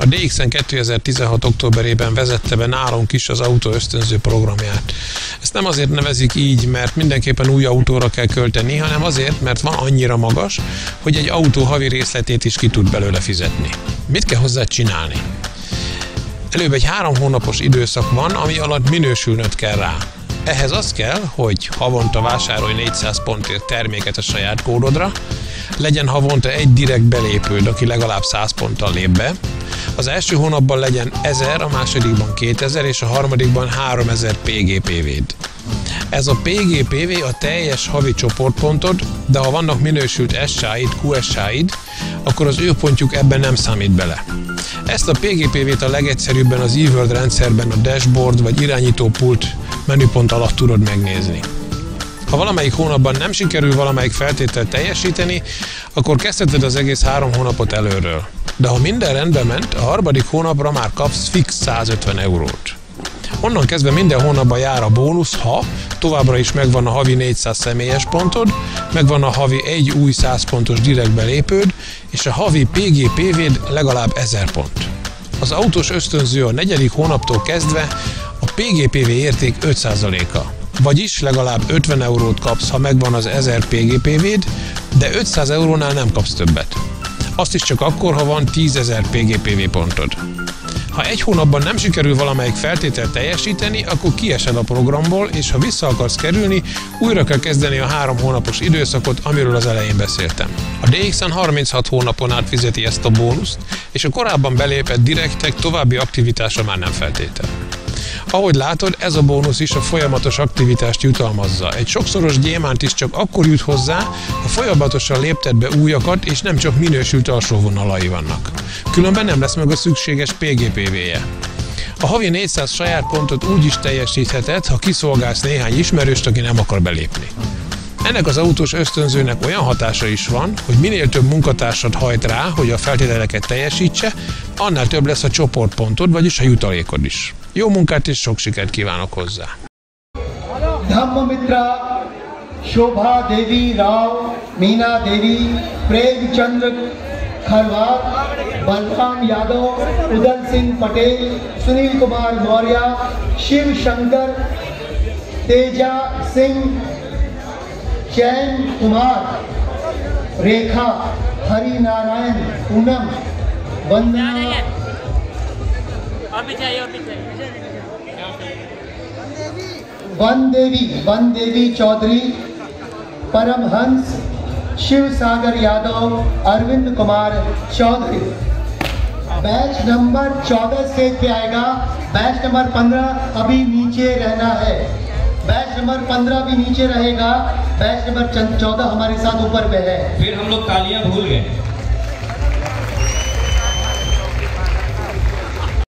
A DXN 2016. októberében vezette be nálunk is az autó ösztönző programját. Ezt nem azért nevezik így, mert mindenképpen új autóra kell költeni, hanem azért, mert van annyira magas, hogy egy autó havi részletét is ki tud belőle fizetni. Mit kell hozzá csinálni? Előbb egy 3 hónapos időszak van, ami alatt minősülnöd kell rá. Ehhez az kell, hogy havonta vásárolj 400 pontért terméket a saját kódodra, legyen havonta egy direkt belépőd, aki legalább 100 ponttal lép be, az első hónapban legyen 1000, a másodikban 2000 és a harmadikban 3000 PGPV-d. Ez a PGPV a teljes havi csoportpontod, de ha vannak minősült SA-id, QSA-id, akkor az ő pontjuk ebben nem számít bele. Ezt a PGPV-t a legegyszerűbben az eWorld rendszerben a dashboard vagy irányítópult menüpont alatt tudod megnézni. Ha valamelyik hónapban nem sikerül valamelyik feltételt teljesíteni, akkor kezdheted az egész 3 hónapot előről. De ha minden rendben ment, a harmadik hónapra már kapsz fix 150 eurót. Onnan kezdve minden hónapban jár a bónusz, ha továbbra is megvan a havi 400 személyes pontod, megvan a havi egy új 100 pontos direkt belépőd, és a havi PGPV-d legalább 1000 pont. Az autós ösztönző a 4. hónaptól kezdve a PGPV érték 5%-a. Vagyis legalább 50 eurót kapsz, ha megvan az 1000 PGPV-d, de 500 eurónál nem kapsz többet. Azt is csak akkor, ha van 10.000 PGPV pontod. Ha egy hónapban nem sikerül valamelyik feltételt teljesíteni, akkor kiesed a programból, és ha vissza akarsz kerülni, újra kell kezdeni a 3 hónapos időszakot, amiről az elején beszéltem. A DXN 36 hónapon át fizeti ezt a bónuszt, és a korábban belépett direktek további aktivitása már nem feltétel. Ahogy látod, ez a bónusz is a folyamatos aktivitást jutalmazza. Egy sokszoros gyémánt is csak akkor jut hozzá, ha folyamatosan lépted be újakat, és nem csak minősült alsóvonalai vannak. Különben nem lesz meg a szükséges PGPV-je. A havi 400 saját pontot úgy is teljesítheted, ha kiszolgálsz néhány ismerőst, aki nem akar belépni. Ennek az autós ösztönzőnek olyan hatása is van, hogy minél több munkatársad hajt rá, hogy a feltételeket teljesítse, annál több lesz a csoportpontod, vagyis a jutalékod is. Jó munkát és sok sikert kívánok hozzá! Dhammamitra, Shobha Devi Rao, Meena Devi, Premchandra Kharwar, Balram Yadav, Udal Singh Patel, Sunil Kumar Maurya, Shiv Shankar, Teja Singh, chain कुमार, Rekha, हरि नारायण, पूनम, Vandana, वन Devi चौधरी, परमहंस, शिव Sagar यादव, अरविंद कुमार Chaudhary. Batch number 14 स्टेज पे आएगा, batch number 15 अभी नीचे रहना है, batch number 15 भी नीचे रहेगा, batch number 14 हमारे साथ ऊपर पे है। फिर हम लोग तालियां भूल गए।